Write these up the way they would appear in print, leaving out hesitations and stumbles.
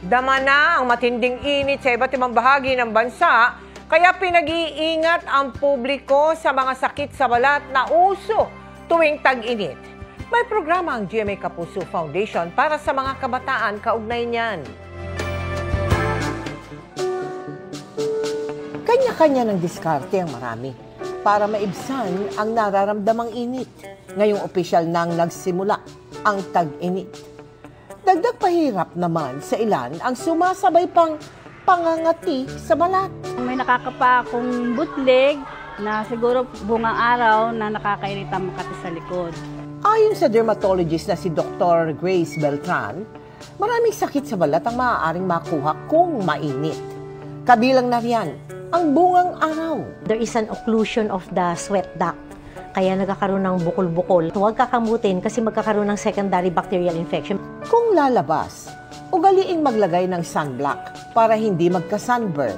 Dama na ang matinding init sa iba't ibang bahagi ng bansa, kaya pinag-iingat ang publiko sa mga sakit sa balat na uso tuwing tag-init. May programa ang GMA Kapuso Foundation para sa mga kabataan kaugnay niyan. Kanya-kanya ng diskarte ang marami para maibsan ang nararamdamang init. Ngayong opisyal nang nagsimula ang tag-init. Dagdag pahirap naman sa ilan ang sumasabay pang pangangati sa balat. May nakakapa akong bootleg na siguro bungang araw na nakakairita makati sa likod. Ayon sa dermatologist na si Dr. Grace Beltran, maraming sakit sa balat ang maaaring makuha kung mainit. Kabilang na riyan ang bungang araw. There is an occlusion of the sweat duct. Kaya nagkakaroon ng bukol-bukol. Huwag kakamutin kasi magkakaroon ng secondary bacterial infection. Kung lalabas, ugaliing maglagay ng sunblock para hindi magka-sunburn.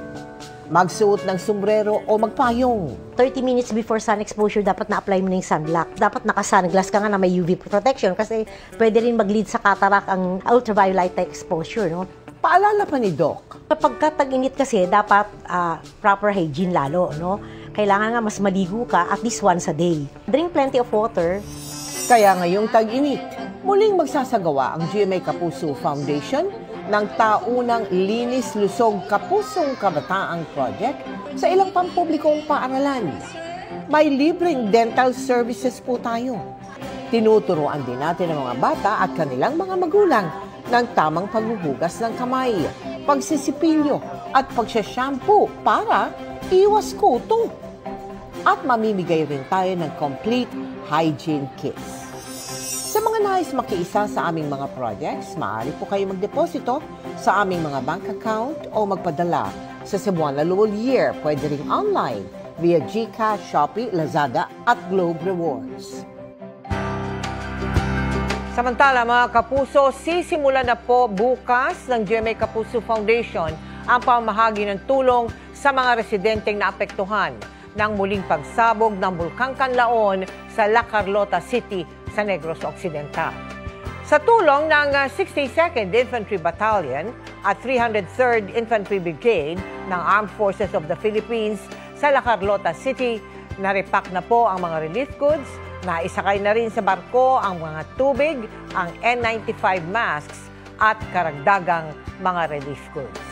Magsuot ng sombrero o magpayong. 30 minutes before sun exposure, dapat na-apply mo na yung sunblock. Dapat naka-sunglass ka nga na may UV protection kasi pwede rin mag-lead sa cataract ang ultraviolet exposure. No? Paalala pa ni Doc. Kapag tag-init kasi, dapat proper hygiene lalo. No? Kailangan nga mas maligo ka at least once a day. Drink plenty of water. Kaya ngayong tag-init, muling magsasagawa ang GMA Kapuso Foundation ng taunang Linis Lusog Kapusong Kabataang Project sa ilang pampublikong paaralan. May libreng dental services po tayo. Tinuturuan din natin ang mga bata at kanilang mga magulang ng tamang paghuhugas ng kamay, pagsisipilyo at pagsashampoo para iwas kuto. At mamimigay rin tayo ng complete hygiene kits. Sa mga nais makiisa sa aming mga projects, maaari po kayo magdeposito sa aming mga bank account o magpadala sa Cebuana Lowell Year. Pwede rin online via GCash, Shopee, Lazada at Globe Rewards. Samantala mga kapuso, sisimula na po bukas ng GMA Kapuso Foundation ang pamahagi ng tulong sa mga residenteng naapektuhan ng muling pagsabog ng Bulkang Kanlaon sa La Carlota City sa Negros Occidental. Sa tulong ng 62nd Infantry Battalion at 303rd Infantry Brigade ng Armed Forces of the Philippines sa La Carlota City, naripak na po ang mga relief goods, naisakay na rin sa barko ang mga tubig, ang N95 masks at karagdagang mga relief goods.